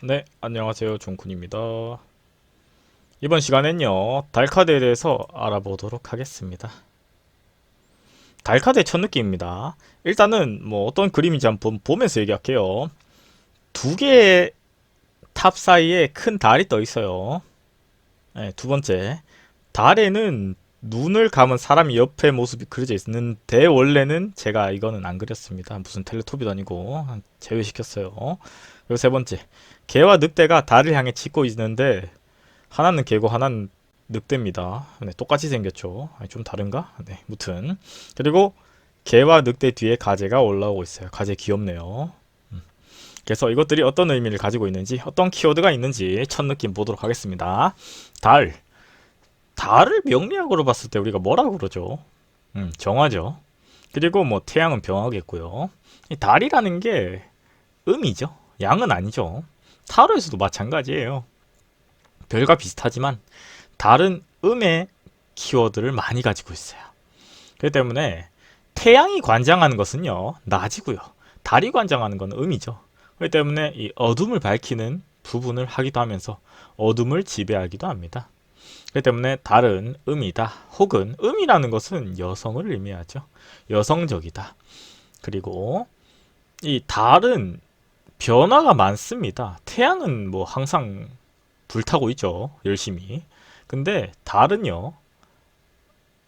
네, 안녕하세요. 종쿤입니다. 이번 시간엔요, 달카드에 대해서 알아보도록 하겠습니다. 달카드의 첫 느낌입니다. 일단은 뭐 어떤 그림인지 한번 보면서 얘기할게요. 두 개의 탑 사이에 큰 달이 떠 있어요. 네, 두 번째, 달에는 눈을 감은 사람이 옆에 모습이 그려져 있는데 원래는 제가 이거는 안 그렸습니다. 무슨 텔레토비도 아니고 제외시켰어요. 그리고 세 번째, 개와 늑대가 달을 향해 짖고 있는데 하나는 개고 하나는 늑대입니다. 네, 똑같이 생겼죠. 아니, 좀 다른가? 네, 무튼. 그리고 개와 늑대 뒤에 가재가 올라오고 있어요. 가재 귀엽네요. 그래서 이것들이 어떤 의미를 가지고 있는지, 어떤 키워드가 있는지 첫 느낌 보도록 하겠습니다. 달. 달을 명리학으로 봤을 때 우리가 뭐라고 그러죠? 정화죠. 그리고 뭐 태양은 병화겠고요. 이 달이라는 게 음이죠. 양은 아니죠. 타로에서도 마찬가지예요. 별과 비슷하지만 다른 음의 키워드를 많이 가지고 있어요. 그렇기 때문에 태양이 관장하는 것은요, 낮이고요. 달이 관장하는 건 음이죠. 그렇기 때문에 이 어둠을 밝히는 부분을 하기도 하면서 어둠을 지배하기도 합니다. 그렇기 때문에 달은 음이다. 혹은 음이라는 것은 여성을 의미하죠. 여성적이다. 그리고 이 달은 변화가 많습니다. 태양은 뭐 항상 불타고 있죠. 열심히. 근데 달은요,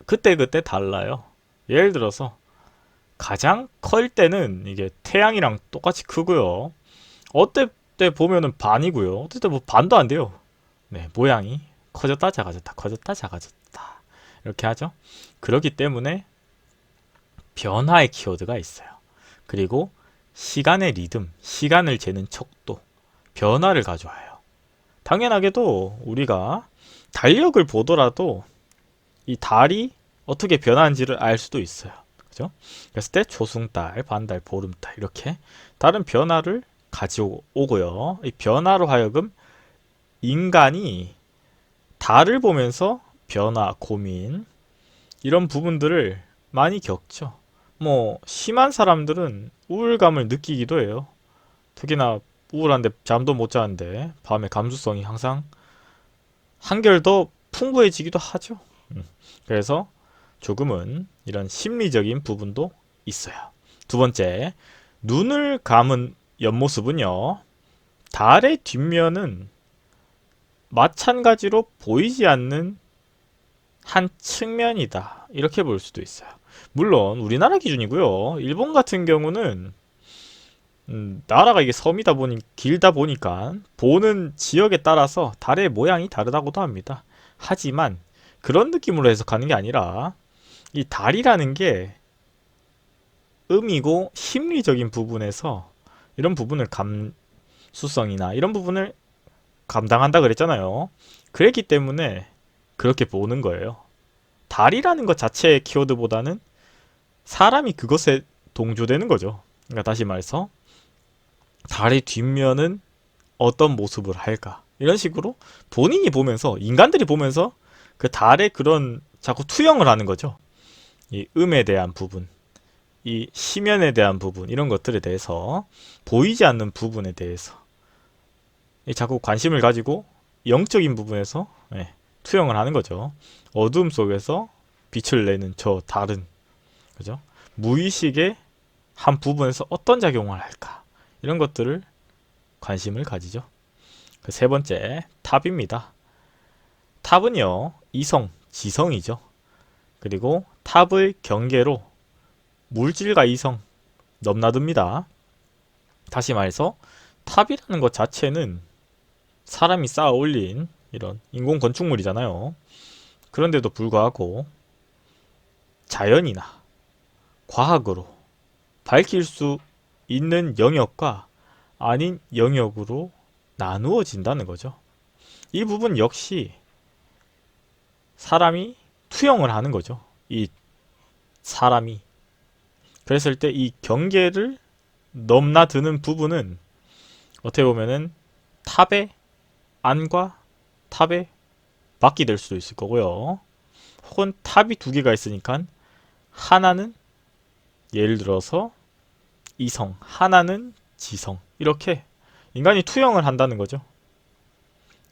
그때그때 달라요. 예를 들어서 가장 클 때는 이게 태양이랑 똑같이 크고요. 어떨 때 보면은 반이고요. 어떨 때 뭐 반도 안 돼요. 네, 모양이 커졌다 작아졌다 커졌다 작아졌다 이렇게 하죠. 그렇기 때문에 변화의 키워드가 있어요. 그리고 시간의 리듬, 시간을 재는 척도, 변화를 가져와요. 당연하게도 우리가 달력을 보더라도 이 달이 어떻게 변하는지를 알 수도 있어요. 그죠? 그랬을 때 초승달, 반달, 보름달 이렇게 다른 변화를 가져오고요. 이 변화로 하여금 인간이 달을 보면서 변화, 고민 이런 부분들을 많이 겪죠. 뭐 심한 사람들은 우울감을 느끼기도 해요. 특히나 우울한데 잠도 못 자는데 밤에 감수성이 항상 한결 더 풍부해지기도 하죠. 그래서 조금은 이런 심리적인 부분도 있어요. 두 번째, 눈을 감은 옆모습은요, 달의 뒷면은 마찬가지로 보이지 않는 한 측면이다. 이렇게 볼 수도 있어요. 물론 우리나라 기준이고요. 일본 같은 경우는 나라가 이게 섬이다 보니 길다 보니까 보는 지역에 따라서 달의 모양이 다르다고도 합니다. 하지만 그런 느낌으로 해석하는 게 아니라 이 달이라는 게 음이고 심리적인 부분에서 이런 부분을 감수성이나 이런 부분을 감당한다 그랬잖아요. 그랬기 때문에 그렇게 보는 거예요. 달이라는 것 자체의 키워드보다는 사람이 그것에 동조되는 거죠. 그러니까 다시 말해서 달의 뒷면은 어떤 모습을 할까? 이런 식으로 본인이 보면서 인간들이 보면서 그 달의 그런 자꾸 투영을 하는 거죠. 이 음에 대한 부분, 이 시면에 대한 부분 이런 것들에 대해서 보이지 않는 부분에 대해서 자꾸 관심을 가지고 영적인 부분에서 투영을 하는 거죠. 어둠 속에서 빛을 내는 저 달은 그죠? 무의식의 한 부분에서 어떤 작용을 할까? 이런 것들을 관심을 가지죠. 그 세 번째, 탑입니다. 탑은요, 이성, 지성이죠. 그리고 탑을 경계로 물질과 이성 넘나듭니다. 다시 말해서 탑이라는 것 자체는 사람이 쌓아 올린 이런 인공 건축물이잖아요. 그런데도 불구하고 자연이나 과학으로 밝힐 수 있는 영역과 아닌 영역으로 나누어진다는 거죠. 이 부분 역시 사람이 투영을 하는 거죠. 이 사람이. 그랬을 때 이 경계를 넘나드는 부분은 어떻게 보면은 탑의 안과 탑의 밖이 될 수도 있을 거고요. 혹은 탑이 두 개가 있으니까 하나는 예를 들어서 이성, 하나는 지성. 이렇게 인간이 투영을 한다는 거죠.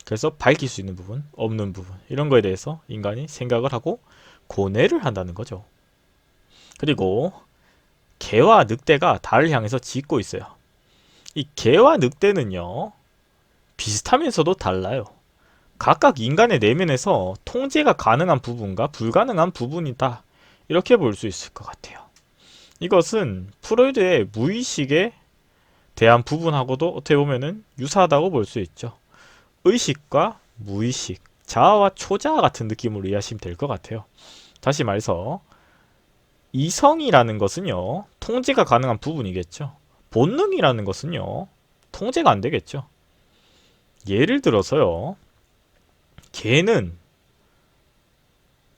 그래서 밝힐 수 있는 부분, 없는 부분 이런 거에 대해서 인간이 생각을 하고 고뇌를 한다는 거죠. 그리고 개와 늑대가 달을 향해서 짖고 있어요. 이 개와 늑대는요, 비슷하면서도 달라요. 각각 인간의 내면에서 통제가 가능한 부분과 불가능한 부분이다. 이렇게 볼 수 있을 것 같아요. 이것은 프로이드의 무의식에 대한 부분하고도 어떻게 보면은 유사하다고 볼 수 있죠. 의식과 무의식, 자아와 초자아 같은 느낌으로 이해하시면 될 것 같아요. 다시 말해서 이성이라는 것은요, 통제가 가능한 부분이겠죠. 본능이라는 것은요, 통제가 안 되겠죠. 예를 들어서요, 개는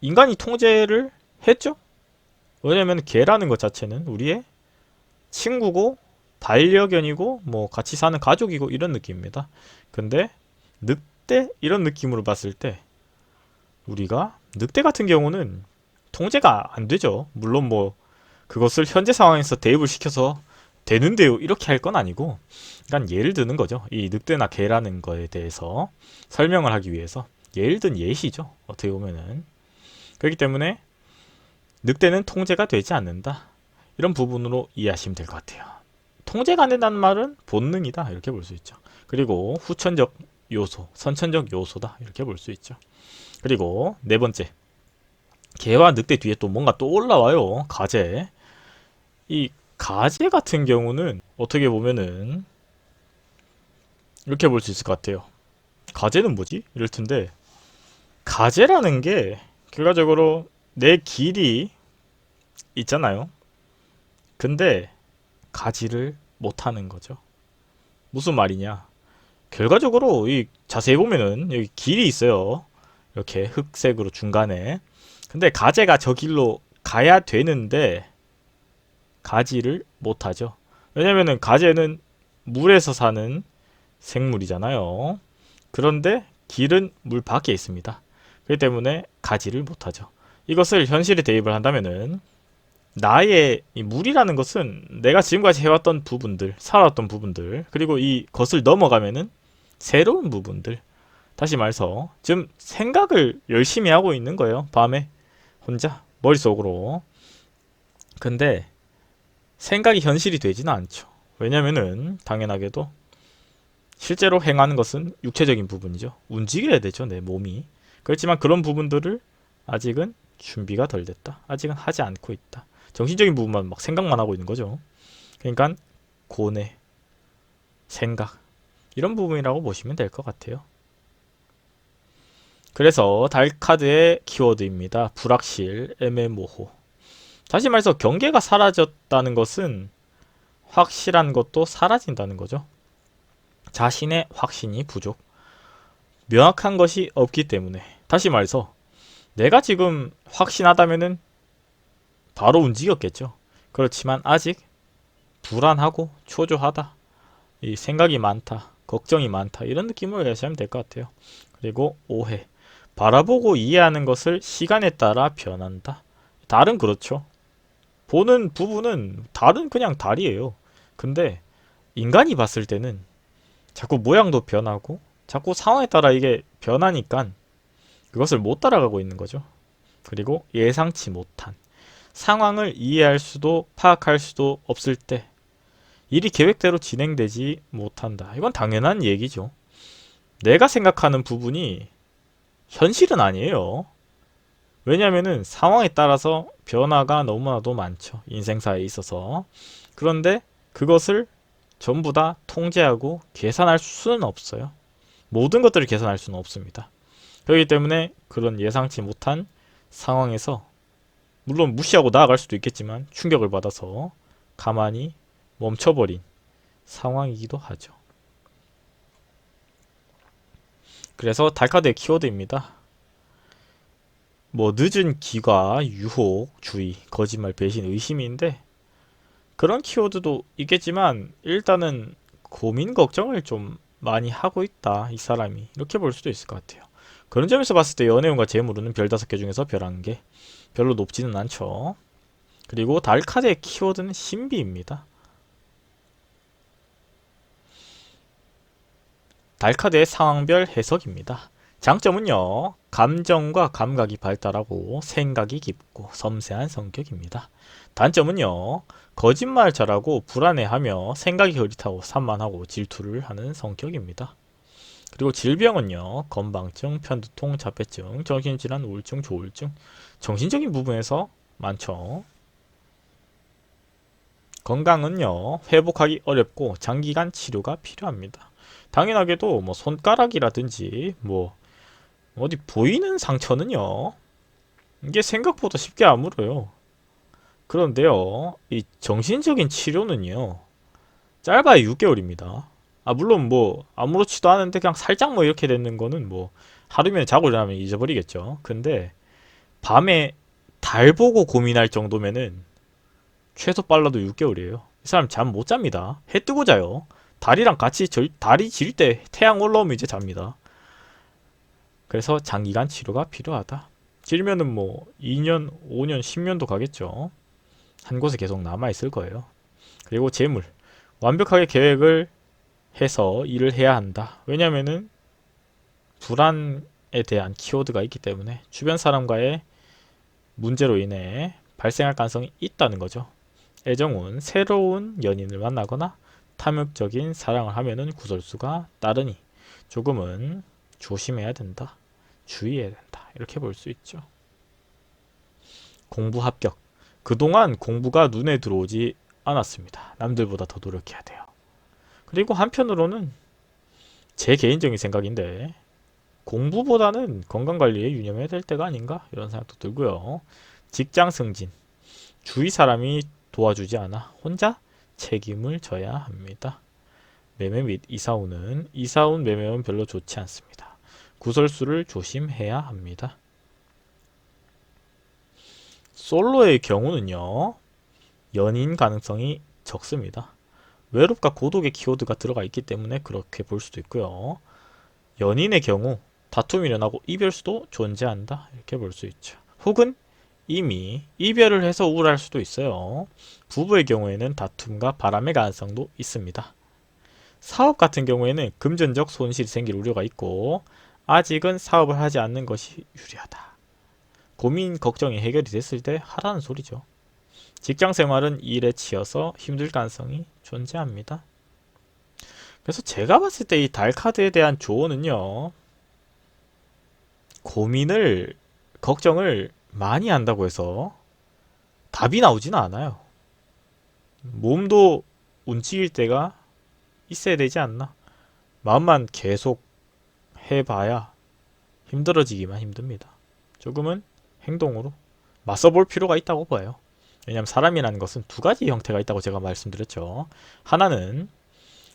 인간이 통제를 했죠? 왜냐면 개라는 것 자체는 우리의 친구고 반려견이고 뭐 같이 사는 가족이고 이런 느낌입니다. 근데 늑대 이런 느낌으로 봤을 때 우리가 늑대 같은 경우는 통제가 안 되죠. 물론 뭐 그것을 현재 상황에서 대입을 시켜서 되는데요 이렇게 할 건 아니고, 그러니까 예를 드는 거죠. 이 늑대나 개라는 거에 대해서 설명을 하기 위해서 예를 든 예시죠. 어떻게 보면은 그렇기 때문에 늑대는 통제가 되지 않는다. 이런 부분으로 이해하시면 될 것 같아요. 통제가 안 된다는 말은 본능이다. 이렇게 볼 수 있죠. 그리고 후천적 요소, 선천적 요소다. 이렇게 볼 수 있죠. 그리고 네 번째. 개와 늑대 뒤에 또 뭔가 또 올라와요. 가재. 이 가재 같은 경우는 어떻게 보면은 이렇게 볼 수 있을 것 같아요. 가재는 뭐지? 이럴 텐데 가재라는 게 결과적으로 내 길이 있잖아요. 근데 가지를 못하는 거죠. 무슨 말이냐? 결과적으로 이 자세히 보면은 여기 길이 있어요. 이렇게 흑색으로 중간에. 근데 가재가 저 길로 가야 되는데 가지를 못하죠. 왜냐면은 가재는 물에서 사는 생물이잖아요. 그런데 길은 물 밖에 있습니다. 그렇기 때문에 가지를 못하죠. 이것을 현실에 대입을 한다면은 나의 이 물이라는 것은 내가 지금까지 해왔던 부분들, 살아왔던 부분들, 그리고 이 것을 넘어가면은 새로운 부분들. 다시 말해서 지금 생각을 열심히 하고 있는 거예요. 밤에 혼자 머릿속으로. 근데 생각이 현실이 되지는 않죠. 왜냐면은 당연하게도 실제로 행하는 것은 육체적인 부분이죠. 움직여야 되죠, 내 몸이. 그렇지만 그런 부분들을 아직은 준비가 덜 됐다. 아직은 하지 않고 있다. 정신적인 부분만 막 생각만 하고 있는 거죠. 그러니까 고뇌, 생각 이런 부분이라고 보시면 될 것 같아요. 그래서 달 카드의 키워드입니다. 불확실, 애매모호. 다시 말해서 경계가 사라졌다는 것은 확실한 것도 사라진다는 거죠. 자신의 확신이 부족. 명확한 것이 없기 때문에. 다시 말해서 내가 지금 확신하다면은 바로 움직였겠죠. 그렇지만 아직 불안하고 초조하다. 이 생각이 많다. 걱정이 많다. 이런 느낌으로 이해하시면 될 것 같아요. 그리고 오해. 바라보고 이해하는 것을 시간에 따라 변한다. 달은 그렇죠. 보는 부분은 달은 그냥 달이에요. 근데 인간이 봤을 때는 자꾸 모양도 변하고 자꾸 상황에 따라 이게 변하니까 그것을 못 따라가고 있는 거죠. 그리고 예상치 못한 상황을 이해할 수도 파악할 수도 없을 때 일이 계획대로 진행되지 못한다. 이건 당연한 얘기죠. 내가 생각하는 부분이 현실은 아니에요. 왜냐면은 상황에 따라서 변화가 너무나도 많죠. 인생사에 있어서. 그런데 그것을 전부 다 통제하고 계산할 수는 없어요. 모든 것들을 계산할 수는 없습니다. 그렇기 때문에 그런 예상치 못한 상황에서 물론 무시하고 나아갈 수도 있겠지만 충격을 받아서 가만히 멈춰버린 상황이기도 하죠. 그래서 달카드의 키워드입니다. 뭐 늦은 기과, 유혹, 주의, 거짓말, 배신, 의심인데 그런 키워드도 있겠지만 일단은 고민, 걱정을 좀 많이 하고 있다. 이 사람이. 이렇게 볼 수도 있을 것 같아요. 그런 점에서 봤을 때 연애운과 재물운은 별 5개 중에서 별 1개. 별로 높지는 않죠. 그리고 달카드의 키워드는 신비입니다. 달 카드의 상황별 해석입니다. 장점은요, 감정과 감각이 발달하고 생각이 깊고 섬세한 성격입니다. 단점은요, 거짓말 잘하고 불안해하며 생각이 흐릿하고 산만하고 질투를 하는 성격입니다. 그리고 질병은요, 건방증, 편두통, 자폐증, 정신질환, 우울증, 조울증, 정신적인 부분에서 많죠. 건강은요, 회복하기 어렵고 장기간 치료가 필요합니다. 당연하게도 뭐 손가락이라든지 뭐 어디 보이는 상처는요, 이게 생각보다 쉽게 아물어요. 그런데요, 이 정신적인 치료는요, 짧아야 6개월입니다. 아, 물론 뭐 아무렇지도 않은데 그냥 살짝 뭐 이렇게 되는 거는 뭐 하루면 자고 일어나면 잊어버리겠죠. 근데 밤에 달 보고 고민할 정도면은 최소 빨라도 6개월이에요. 이 사람 잠 못 잡니다. 해 뜨고 자요. 달이랑 같이 달이 질 때 태양 올라오면 이제 잡니다. 그래서 장기간 치료가 필요하다. 길면은 뭐 2년, 5년, 10년도 가겠죠. 한 곳에 계속 남아있을 거예요. 그리고 재물. 완벽하게 계획을 해서 일을 해야 한다. 왜냐면은 불안에 대한 키워드가 있기 때문에 주변 사람과의 문제로 인해 발생할 가능성이 있다는 거죠. 애정은 새로운 연인을 만나거나 탐욕적인 사랑을 하면은 구설수가 따르니 조금은 조심해야 된다. 주의해야 된다. 이렇게 볼 수 있죠. 공부 합격. 그동안 공부가 눈에 들어오지 않았습니다. 남들보다 더 노력해야 돼요. 그리고 한편으로는 제 개인적인 생각인데 공부보다는 건강관리에 유념해야 될 때가 아닌가 이런 생각도 들고요. 직장 승진. 주위 사람이 도와주지 않아 혼자 책임을 져야 합니다. 매매 및 이사운 매매는 별로 좋지 않습니다. 구설수를 조심해야 합니다. 솔로의 경우는요, 연인 가능성이 적습니다. 외롭과 고독의 키워드가 들어가 있기 때문에 그렇게 볼 수도 있고요. 연인의 경우 다툼이 일어나고 이별수도 존재한다 이렇게 볼 수 있죠. 혹은 이미 이별을 해서 우울할 수도 있어요. 부부의 경우에는 다툼과 바람의 가능성도 있습니다. 사업 같은 경우에는 금전적 손실이 생길 우려가 있고 아직은 사업을 하지 않는 것이 유리하다. 고민, 걱정이 해결이 됐을 때 하라는 소리죠. 직장 생활은 일에 치여서 힘들 가능성이 존재합니다. 그래서 제가 봤을 때 이 달 카드에 대한 조언은요, 고민을, 걱정을 많이 한다고 해서 답이 나오지는 않아요. 몸도 움직일 때가 있어야 되지 않나? 마음만 계속 해봐야 힘들어지기만 힘듭니다. 조금은 행동으로 맞서볼 필요가 있다고 봐요. 왜냐하면 사람이라는 것은 두 가지 형태가 있다고 제가 말씀드렸죠. 하나는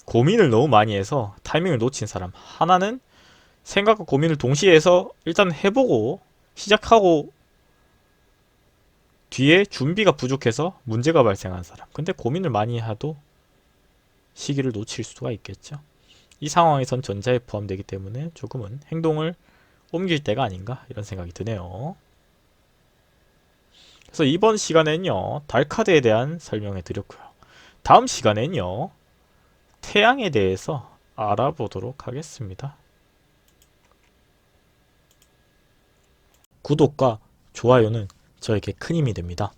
고민을 너무 많이 해서 타이밍을 놓친 사람. 하나는 생각과 고민을 동시에 해서 일단 해보고 시작하고 뒤에 준비가 부족해서 문제가 발생한 사람. 근데 고민을 많이 해도 시기를 놓칠 수가 있겠죠. 이 상황에선 전자에 포함되기 때문에 조금은 행동을 옮길 때가 아닌가 이런 생각이 드네요. 그래서 이번 시간에는요, 달 카드에 대한 설명해 드렸고요. 다음 시간에는요, 태양에 대해서 알아보도록 하겠습니다. 구독과 좋아요는 저에게 큰 힘이 됩니다.